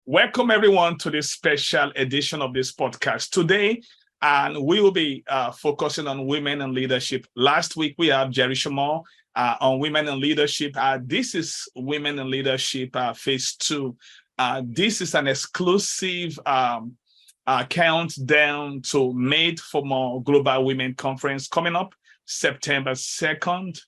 Welcome everyone to this special edition of this podcast today, and we will be focusing on women and leadership. Last week we have Jerry Shamar on women and leadership. This is women and leadership phase 2. This is an exclusive countdown to Made for More Global Women Conference coming up September 2nd.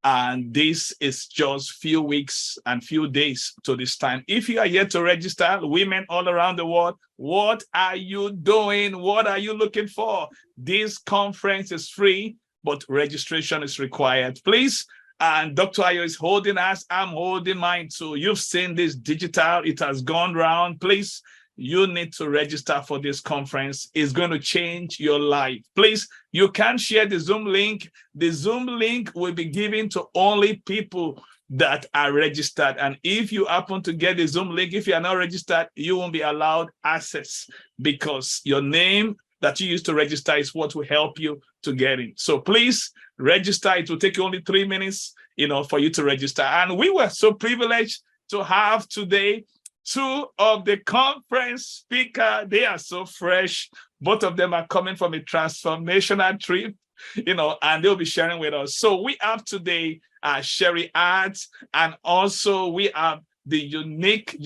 And this is just few weeks and few days to this time. If you are yet to register, women all around the world, what are you doing? What are you looking for? This conference is free, but registration is required. Please, and Dr. Ayo is holding us. I'm holding mine too. You've seen this digital. It has gone round. Please, you need to register for this conference. It's going to change your life. Please, you can share the Zoom link. The Zoom link will be given to only people that are registered. And if you happen to get the Zoom link, if you are not registered, you won't be allowed access because your name that you used to register is what will help you to get in. So please register. It will take you only 3 minutes, for you to register. And we were so privileged to have today 2 of the conference speakers. They are so fresh. Both of them are coming from a transformational trip, and they'll be sharing with us. So we have today Sheryl Hart, and also we have the unique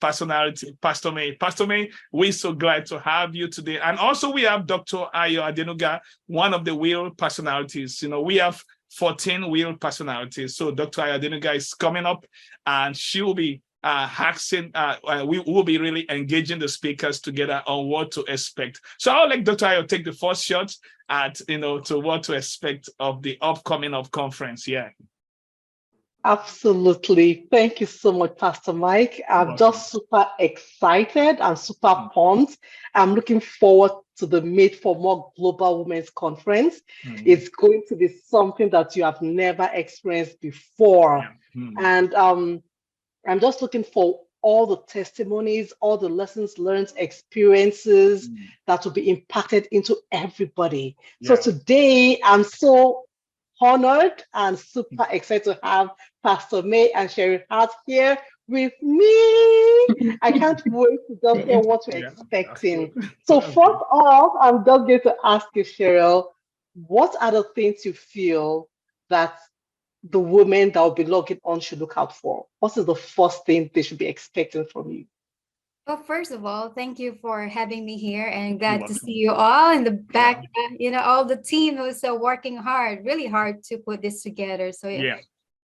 personality, Pastor May. Pastor May, we're so glad to have you today. And also we have Dr. Adenuga, one of the wheel personalities. We have 14 wheel personalities. So Dr. Adenuga is coming up, and she will be we will be really engaging the speakers together on what to expect. So I'll let Dr. Ayo take the first shot at, to what to expect of the upcoming conference. Yeah. Absolutely. Thank you so much, Pastor Mike. I'm just super excited and super pumped. I'm looking forward to the Made for More Global Women's Conference. It's going to be something that you have never experienced before. And I'm just looking for all the testimonies, all the lessons learned, experiences that will be impacted into everybody. So today, I'm so honored and super excited to have Pastor May and Sheryl Hart here with me. I can't wait to just hear what we're expecting. So first off, I'm just going to ask you, Sheryl, what are the things you feel that the women that will be logging on should look out for? What is the first thing they should be expecting from you? Well, first of all, thank you for having me here, and glad to see you all in the back. All the team who's working hard, really hard to put this together. So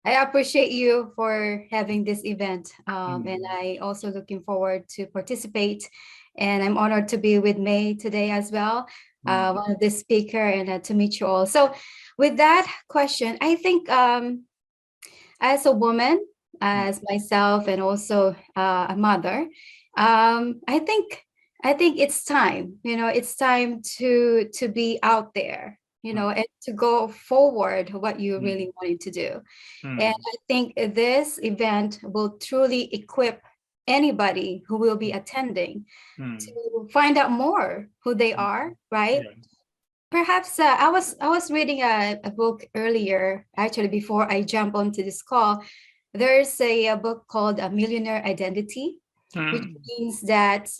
I appreciate you for having this event, and I also looking forward to participate. And I'm honored to be with May today as well, one of the speaker, and to meet you all. So with that question, I think as a woman, as myself, and also a mother, I think it's time. It's time to be out there, and to go forward what you really wanted to do. And I think this event will truly equip anybody who will be attending to find out more who they are, right? Perhaps I was reading a book earlier, actually, before I jump onto this call. There's a book called A Millionaire Identity, which means that,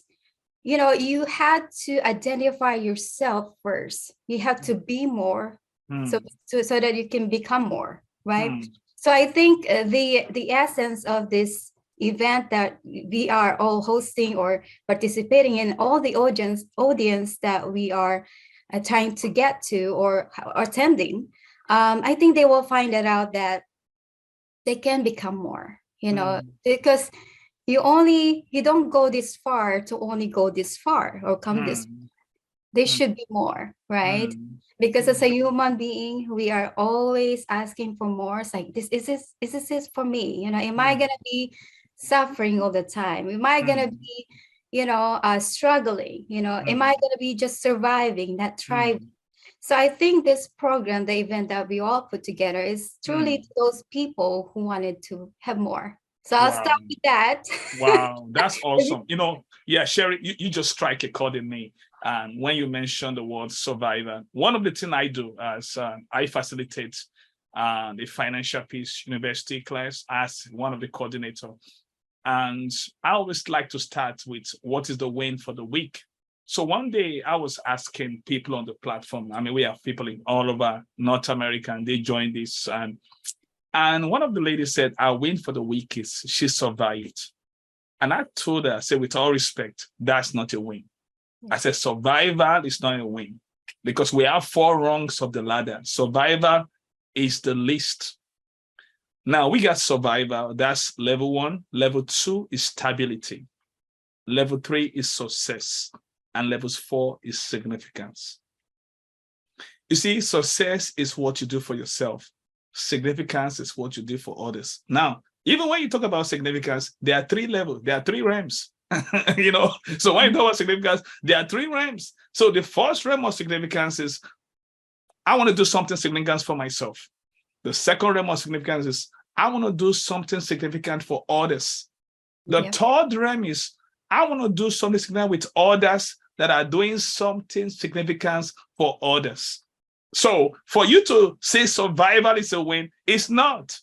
you had to identify yourself first. You have to be more so that you can become more, right? So I think the essence of this event that we are all hosting or participating in, all the audience that we are trying to get to or attending, I think they will find it out that they can become more, because you don't go this far to only go this far or come this far. They should be more, right? Because as a human being, we are always asking for more. It's like, is this for me? Am I gonna be suffering all the time? Am I gonna be struggling, am I going to be just surviving, not thriving? So I think this program, the event that we all put together, is truly to those people who wanted to have more. So I'll start with that. Wow, that's awesome. Sheryl, you just strike a chord in me. And when you mentioned the word survivor, one of the things I do is I facilitate the Financial Peace University class as one of the coordinators. And I always like to start with what is the win for the week. So one day I was asking people on the platform, I mean, we have people in all over North America, and they joined this. And one of the ladies said, our win for the week is she survived. And I told her, I said, with all respect, that's not a win. I said, survival is not a win, because we have 4 rungs of the ladder. Survival is the least. Now we got survival, that's level 1. Level 2 is stability. Level 3 is success. And levels 4 is significance. You see, success is what you do for yourself. Significance is what you do for others. Now, even when you talk about significance, there are 3 levels, there are 3 realms. You know, so when you talk about significance, there are 3 realms. So the first realm of significance is, I want to do something significant for myself. The second realm of significance is, I want to do something significant for others. The third realm is, I want to do something significant with others that are doing something significant for others. So for you to say survival is a win, it's not.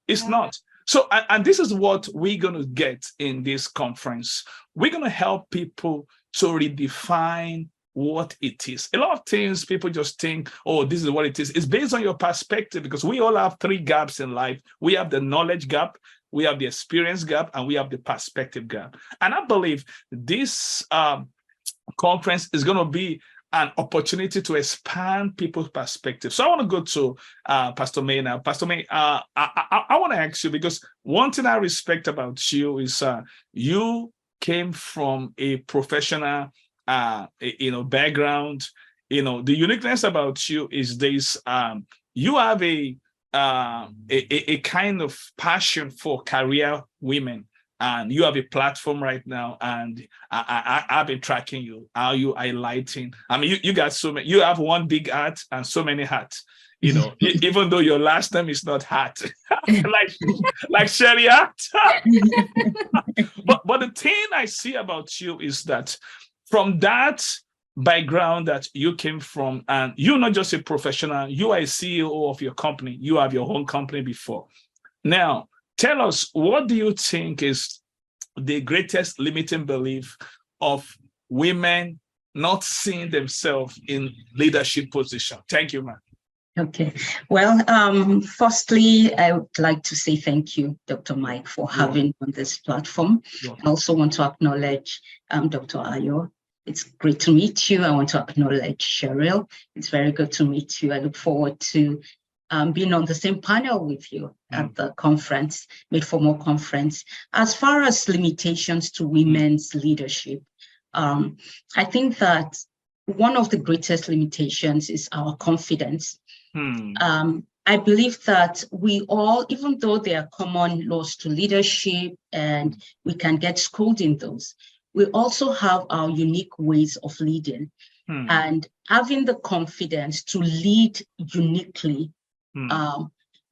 It's not. So, and this is what we're going to get in this conference. We're going to help people to redefine what it is. A lot of things people just think, oh, this is what it is. It's based on your perspective, because we all have 3 gaps in life. We have the knowledge gap, we have the experience gap, and we have the perspective gap. And I believe this conference is going to be an opportunity to expand people's perspective. So I want to go to Pastor May now. Pastor May, I want to ask you, because one thing I respect about you is you came from a professional background. The uniqueness about you is this: you have a kind of passion for career women, and you have a platform right now, and I've been tracking you, how you highlighting. I mean, you got so many, you have one big hat and so many hats, even though your last name is not Hart, like Sheryl Hart. but the thing I see about you is that from that background that you came from, and you're not just a professional, you are a CEO of your company. You have your own company before. Now, tell us, what do you think is the greatest limiting belief of women not seeing themselves in leadership position? Thank you, ma'am. Okay. Well, firstly, I would like to say thank you, Dr. Mike, for having on this platform. I also want to acknowledge Dr. Ayo. It's great to meet you. I want to acknowledge Sheryl. It's very good to meet you. I look forward to being on the same panel with you at the conference, Made for More conference. As far as limitations to women's leadership, I think that one of the greatest limitations is our confidence. I believe that we all, even though there are common laws to leadership and we can get schooled in those, we also have our unique ways of leading. And having the confidence to lead uniquely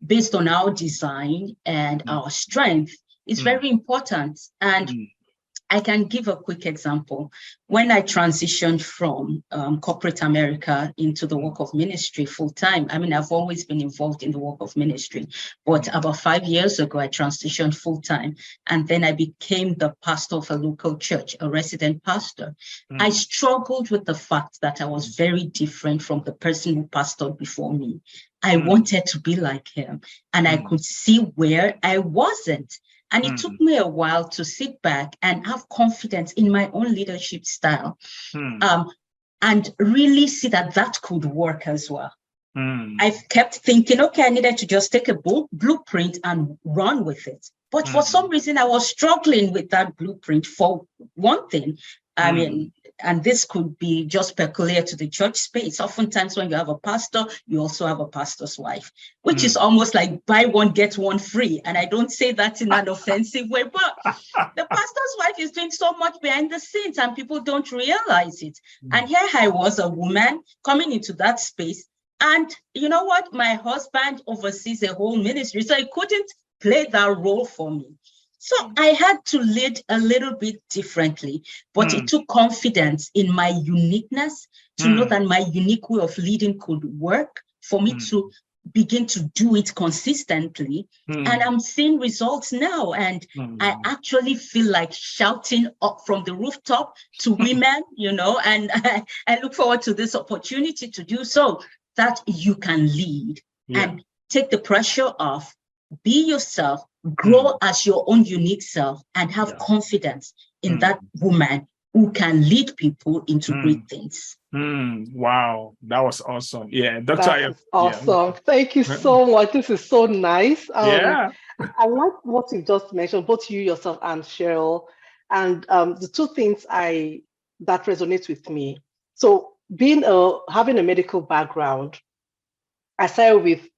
based on our design and our strength is very important. And I can give a quick example. When I transitioned from corporate America into the work of ministry full time, I mean, I've always been involved in the work of ministry, but about 5 years ago, I transitioned full time. And then I became the pastor of a local church, a resident pastor. I struggled with the fact that I was very different from the person who pastored before me. I wanted to be like him, and I could see where I wasn't. And it took me a while to sit back and have confidence in my own leadership style, and really see that that could work as well. I kept thinking, okay, I needed to just take a blueprint and run with it. But for some reason, I was struggling with that blueprint. For one thing, I mean, and this could be just peculiar to the church space. Oftentimes when you have a pastor, you also have a pastor's wife, which is almost like buy one, get one free. And I don't say that in an offensive way, but the pastor's wife is doing so much behind the scenes and people don't realize it. And here I was, a woman coming into that space. And you know what? My husband oversees a whole ministry, so he couldn't play that role for me. So I had to lead a little bit differently, but it took confidence in my uniqueness to know that my unique way of leading could work for me to begin to do it consistently, and I'm seeing results now. And I actually feel like shouting up from the rooftop to women, you know, and I look forward to this opportunity to do so, that you can lead and take the pressure off, be yourself, grow as your own unique self, and have confidence in that woman who can lead people into great things. Wow, that was awesome. Yeah, Dr. That's awesome. Thank you so much. This is so nice. I like what you just mentioned, both you yourself and Sheryl. And the two things that resonates with me. So having a medical background, I started with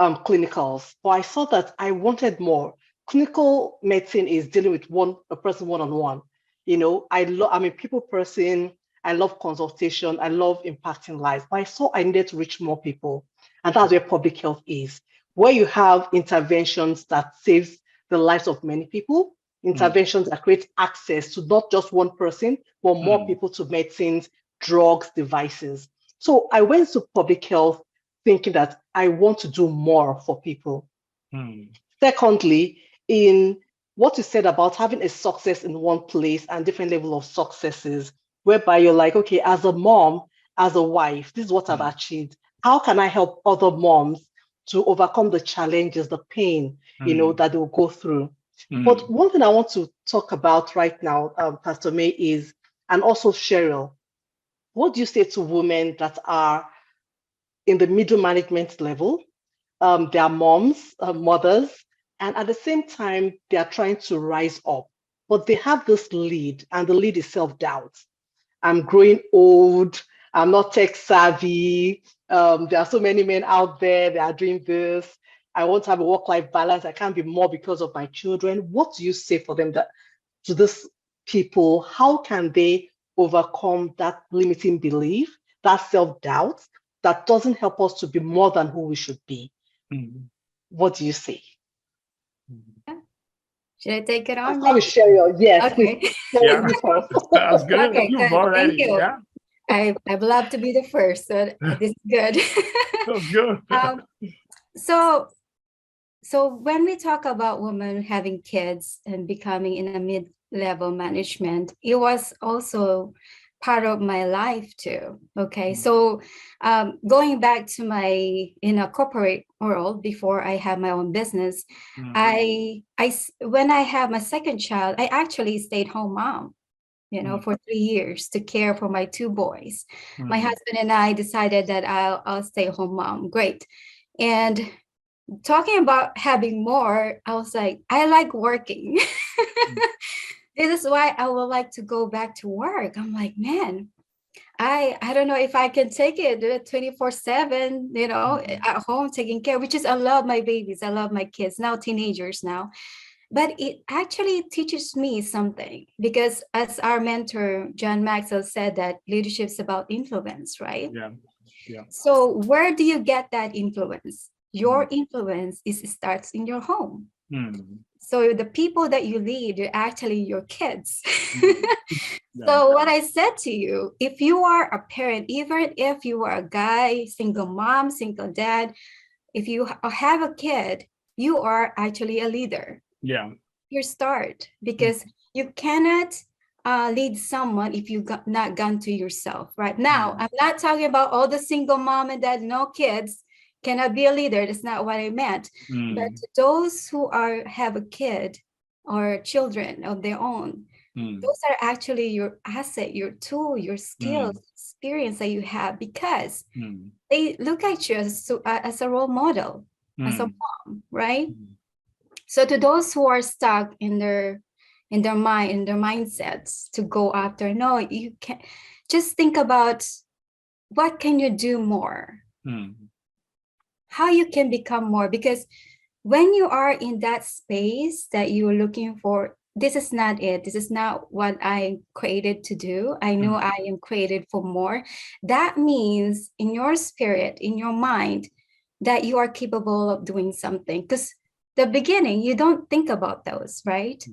clinicals, but I saw that I wanted more. Clinical medicine is dealing with a person one-on-one. You know, I'm a people person. I love consultation. I love impacting lives. But I saw I needed to reach more people. And that's where public health is, where you have interventions that saves the lives of many people, interventions that create access to not just one person, but more people to medicines, drugs, devices. So I went to public health thinking that I want to do more for people. Secondly, in what you said about having a success in one place and different level of successes, whereby you're like, okay, as a mom, as a wife, this is what I've achieved. How can I help other moms to overcome the challenges, the pain, you know, that they'll go through? But one thing I want to talk about right now, Pastor May, is, and also Sheryl, what do you say to women that are in the middle management level? They are moms, mothers, and at the same time, they are trying to rise up, but they have this lead, and the lead is self-doubt. I'm growing old. I'm not tech savvy. There are so many men out there that are doing this. I want to have a work-life balance. I can't be more because of my children. What do you say for them, to these people? How can they overcome that limiting belief, that self-doubt that doesn't help us to be more than who we should be? What do you say? Should I take it on? I'll Sheryl. Yes, okay. please. That's good. Okay, You've good. already, Thank you. I'd love to be the first, so this is good. That's good. So when we talk about women having kids and becoming in a mid-level management, it was also part of my life too. Okay, so going back to my corporate world before I have my own business, I when I have my second child, I actually stayed home mom, for 3 years to care for my two boys. My husband and I decided that I'll stay home mom. Great. And talking about having more, I was like, I like working. This is why I would like to go back to work. I'm like, man, I don't know if I can take it 24/7, at home taking care, which is, I love my babies. I love my kids, now teenagers now. But it actually teaches me something, because as our mentor, John Maxwell, said that leadership is about influence, right? Yeah. So where do you get that influence? Your influence starts in your home. So the people that you lead are actually your kids. So what I said to you, if you are a parent, even if you are a guy, single mom, single dad, if you have a kid, you are actually a leader. Yeah. Your start, because you cannot lead someone if you not gone to yourself. Right now, I'm not talking about all the single mom and dad, no kids, cannot be a leader. That's not what I meant. But those who have a kid or children of their own, those are actually your asset, your tool, your skills, experience that you have, because they look at you as a role model, as a mom, right? So to those who are stuck in their mind, in their mindsets to go after, no, you can't. Just think about what can you do more, how you can become more, because when you are in that space that you're looking for, this is not it. This is not what I'm created to do. I know I am created for more. That means in your spirit, in your mind, that you are capable of doing something. Because the beginning, you don't think about those, right?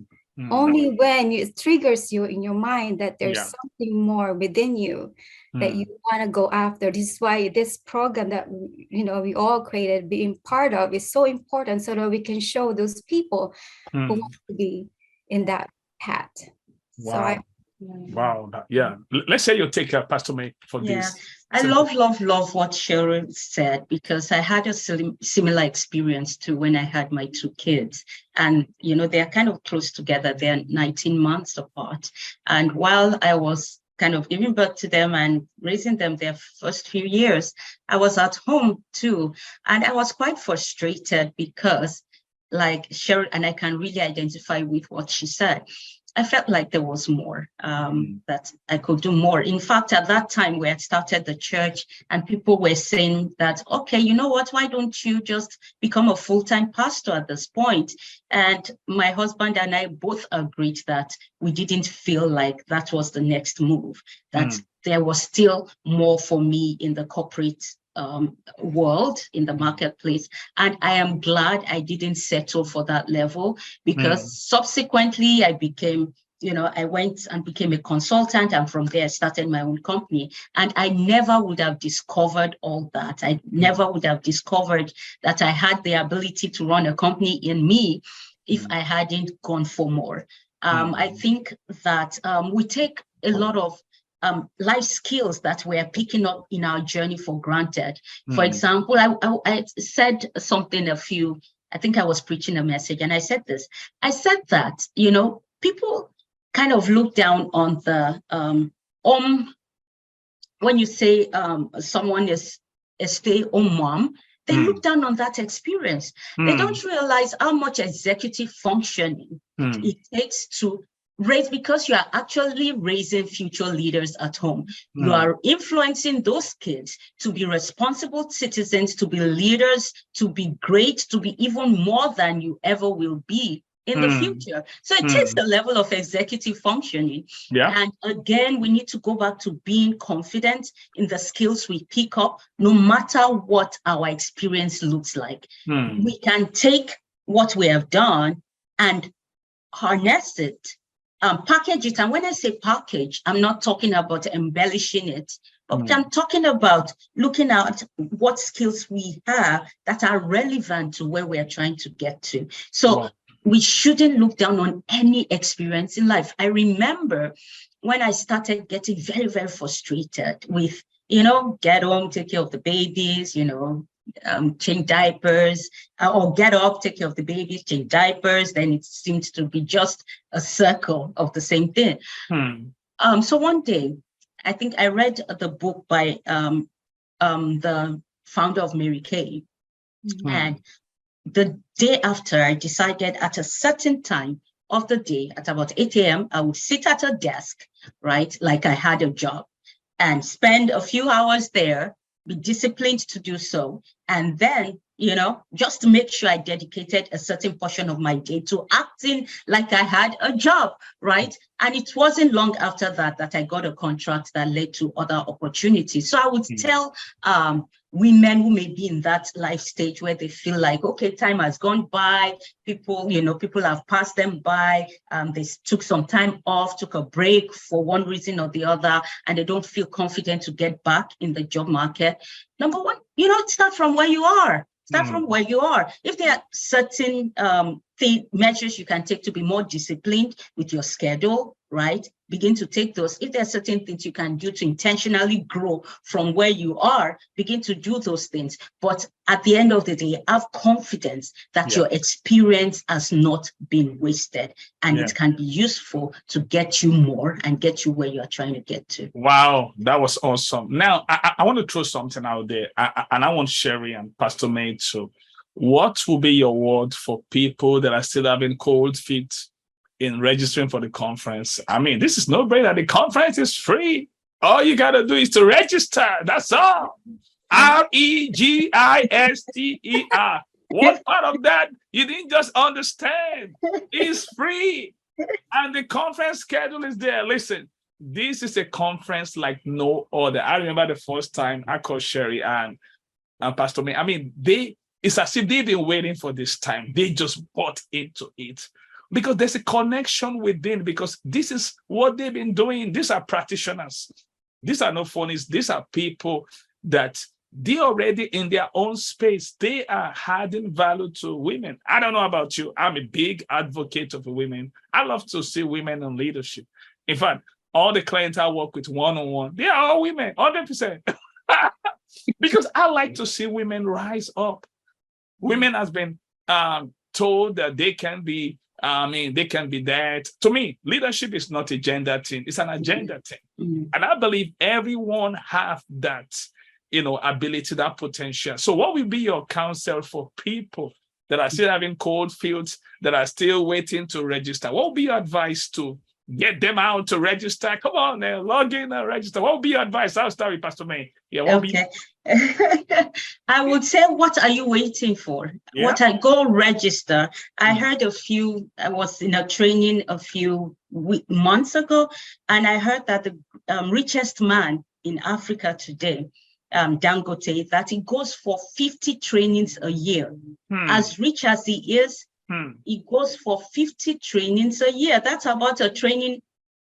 Only when it triggers you in your mind that there's something more within you that you want to go after. This is why this program that we all created, being part of, is so important, so that we can show those people who want to be in that path. Wow. Let's say you take Pastor May for this. I love what Sheryl said, because I had a similar experience to when I had my two kids. And, they're kind of close together. They're 19 months apart. And while I was kind of giving birth to them and raising them their first few years, I was at home too. And I was quite frustrated because, like Sheryl, and I can really identify with what she said, I felt like there was more, that I could do more. In fact, at that time, we had started the church and people were saying that, okay, you know what, why don't you just become a full-time pastor at this point? And my husband and I both agreed that we didn't feel like that was the next move, that there was still more for me in the corporate world, in the marketplace. And I am glad I didn't settle for that level, because subsequently I became, I went and became a consultant, and from there I started my own company. And I never would have discovered all that. I never would have discovered that I had the ability to run a company in me if I hadn't gone for more. I think that we take a lot of life skills that we're picking up in our journey for granted. For example, I said something I think I was preaching a message, and I said this. I said that, people kind of look down on the, when you say someone is a stay-at-home mom, they look down on that experience. They don't realize how much executive functioning it takes to raise, because you are actually raising future leaders at home. You are influencing those kids to be responsible citizens, to be leaders, to be great, to be even more than you ever will be in the future. So it takes a level of executive functioning. And again, we need to go back to being confident in the skills we pick up, no matter what our experience looks like. We can take what we have done and harness it, package it. And when I say package, I'm not talking about embellishing it, but I'm talking about looking at what skills we have that are relevant to where we're trying to get to. So we shouldn't look down on any experience in life. I remember when I started getting very, very frustrated with, get home, take care of the babies, change diapers, or get up, take care of the babies, change diapers, then it seems to be just a circle of the same thing. So one day, I think I read the book by the founder of Mary Kay. And the day after, I decided at a certain time of the day, at about 8 a.m., I would sit at a desk, right, like I had a job, and spend a few hours there, be disciplined to do so. And then, just to make sure I dedicated a certain portion of my day to acting like I had a job, right? And it wasn't long after that I got a contract that led to other opportunities. So I would tell women who may be in that life stage where they feel like, okay, time has gone by, people have passed them by, they took some time off, took a break for one reason or the other, and they don't feel confident to get back in the job market. Number one, start from where you are. Start from where you are. If there are certain measures you can take to be more disciplined with your schedule, right? Begin to take those. If there are certain things you can do to intentionally grow from where you are, begin to do those things. But at the end of the day, have confidence that your experience has not been wasted, and it can be useful to get you more and get you where you are trying to get to. Wow, that was awesome. Now, I want to throw something out there, and I want Sherry and Pastor May to. What will be your word for people that are still having cold feet in registering for the conference? I mean, this is no brainer. The conference is free. All you got to do is to register. That's all. REGISTER. What part of that you didn't just understand? It's free. And the conference schedule is there. Listen, this is a conference like no other. I remember the first time I called Sherry and Pastor May. I mean, it's as if they've been waiting for this time. They just bought into it. because there's a connection within, because this is what they've been doing. These are practitioners. These are not phonies. These are people that they already in their own space. They are adding value to women. I don't know about you. I'm a big advocate of women. I love to see women in leadership. In fact, all the clients I work with one-on-one, they are all women, 100%. Because I like to see women rise up. Women has been told that they can be, they can be that. To me, leadership is not a gender thing. It's an agenda thing. And I believe everyone have that, ability, that potential. So what will be your counsel for people that are still having cold fields, that are still waiting to register? What will be your advice to get them out to register? Come on now, log in and register. What would be your advice? I'll start with Pastor May. Yeah. Okay. I would say, what are you waiting for? Yeah. Go register. I heard I was in a training a few months ago, and I heard that the richest man in Africa today, Dangote, that he goes for 50 trainings a year. As rich as he is, he goes for 50 trainings a year. That's about a training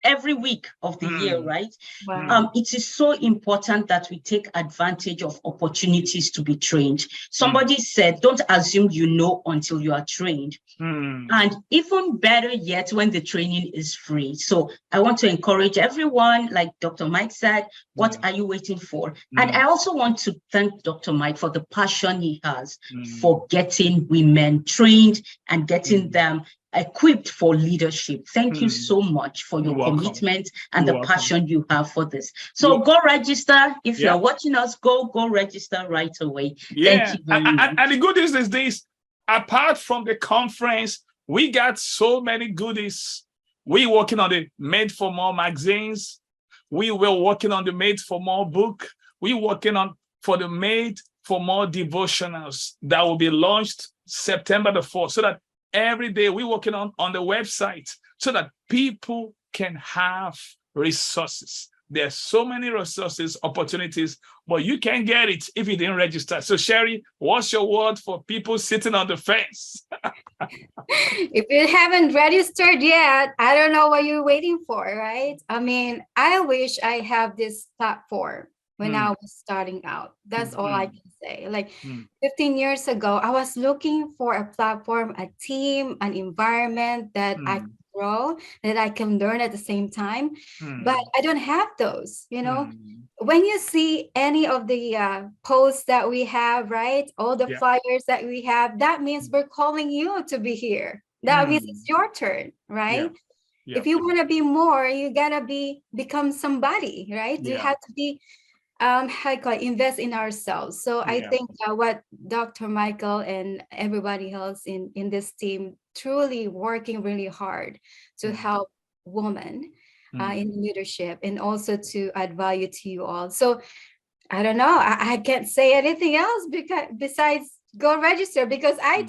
every week of the year, right? Wow. It is so important that we take advantage of opportunities to be trained. Somebody said, don't assume you know until you are trained. And even better yet, when the training is free. So I want to encourage everyone, like Dr. Mike said, what are you waiting for? And I also want to thank Dr. Mike for the passion he has for getting women trained and getting them equipped for leadership. Thank you so much for your commitment and the passion you have for this. So go register. If you're watching us, go register right away. Thank you very much. And the good news is this, apart from the conference, we got so many goodies. We working on the Made for More magazines. We were working on the Made for More book. We working on for the Made for More devotionals that will be launched September the 4th, so that every day we're working on the website so that people can have resources. There's so many resources, opportunities, but you can't get it if you didn't register. So Sherry, what's your word for people sitting on the fence? If you haven't registered yet, I don't know what you're waiting for, right? I mean, I wish I have this platform when I was starting out. That's all I can say. Like 15 years ago, I was looking for a platform, a team, an environment that I can grow, that I can learn at the same time. But I don't have those, When you see any of the posts that we have, right? All the flyers that we have, that means we're calling you to be here. That means it's your turn, right? Yeah. If you want to be more, you gotta become somebody, right? You have to be invest in ourselves. So I think what Dr. Michael and everybody else in this team truly working really hard to help women in leadership and also to add value to you all. So I don't know, I can't say anything else besides go register, because I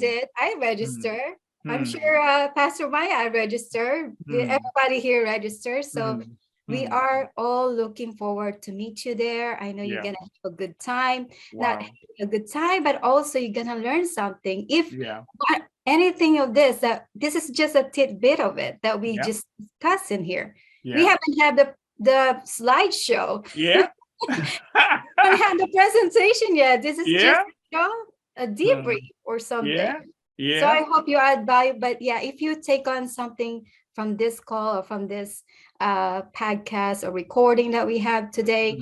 registered. I'm sure Pastor Maya registered. Everybody here registered. So we are all looking forward to meet you there. I know you're going to have a good time, not a good time, but also you're going to learn something. If anything of this, that this is just a tidbit of it that we just discussed in here. We haven't had the slideshow. We haven't had the presentation yet. This is just a debrief or something. So I hope you add value. But if you take on something from this call or from this podcast or recording that we have today,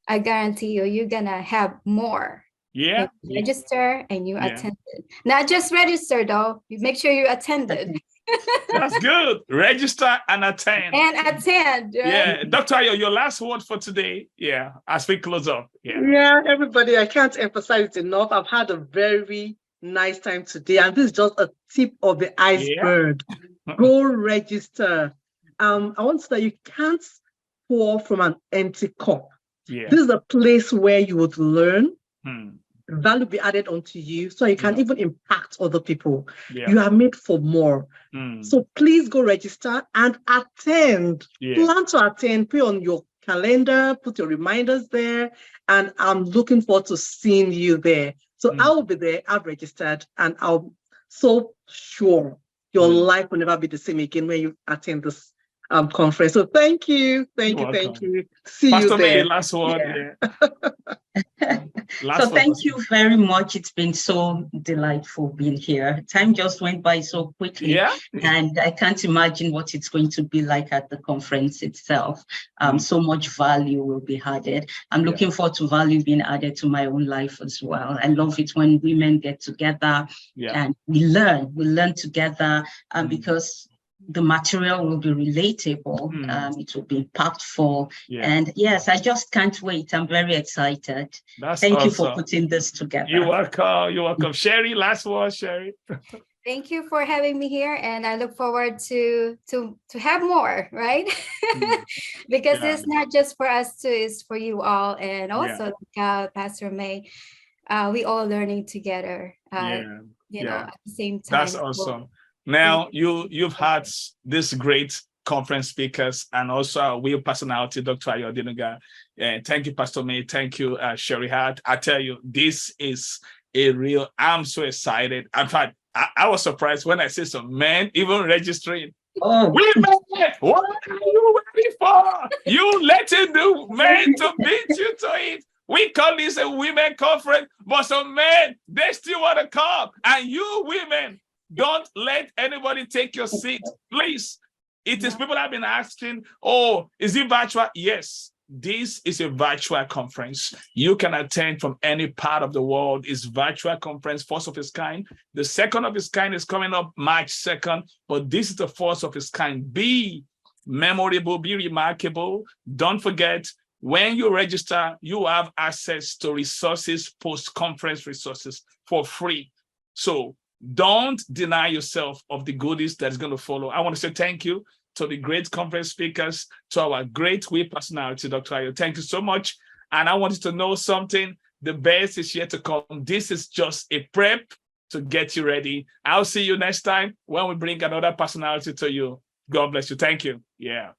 I guarantee you're gonna have more. You register and you attended. Not just register though. You make sure you attended. That's good. Register and attend. And attend. Right? Yeah, Dr. Ayo, your last word for today. Yeah, as we close up. Everybody, I can't emphasize it enough. I've had a very nice time today, and this is just a tip of the iceberg. Go register. I want to say you can't pour from an empty cup. This is a place where you would learn, value be added onto you, so you can even impact other people. You are made for more. So please go register and attend. Plan to attend, put on your calendar, put your reminders there, and I'm looking forward to seeing you there. So I will be there, I've registered, and I'm so sure your life will never be the same again when you attend this conference. So thank you. See Pastor you there. May, last word. So thank you very much. It's been so delightful being here. Time just went by so quickly, and I can't imagine what it's going to be like at the conference itself. So much value will be added. I'm looking forward to value being added to my own life as well. I love it when women get together and we learn together, because the material will be relatable, it will be impactful. And yes, I just can't wait. I'm very excited. Thank you for putting this together. You're welcome. Sherry, last word, Sherry. Thank you for having me here, and I look forward to have more, right? Because it's not just for us too, it's for you all, and also Pastor May, we all learning together, you know, at the same time. That's awesome. Now, you've had this great conference speakers and also our real personality, Dr. Adenuga. Thank you, Pastor May. Thank you, Sheryl Hart. I tell you, this is I'm so excited. In fact, I was surprised when I see some men even registering. Women, what are you waiting for? You letting the men to beat you to it. We call this a women conference, but some men, they still want to come. And you women, don't let anybody take your seat, please. It is people have been asking, is it virtual? Yes, this is a virtual conference. You can attend from any part of the world. It's virtual conference, first of its kind. The second of its kind is coming up March 2nd, but this is the first of its kind. Be memorable, be remarkable. Don't forget, when you register, you have access to resources, post-conference resources for free. So don't deny yourself of the goodies that's going to follow. I want to say thank you to the great conference speakers, to our great web personality, Dr. Ayo. Thank you so much. And I want you to know something. The best is yet to come. This is just a prep to get you ready. I'll see you next time when we bring another personality to you. God bless you. Thank you. Yeah.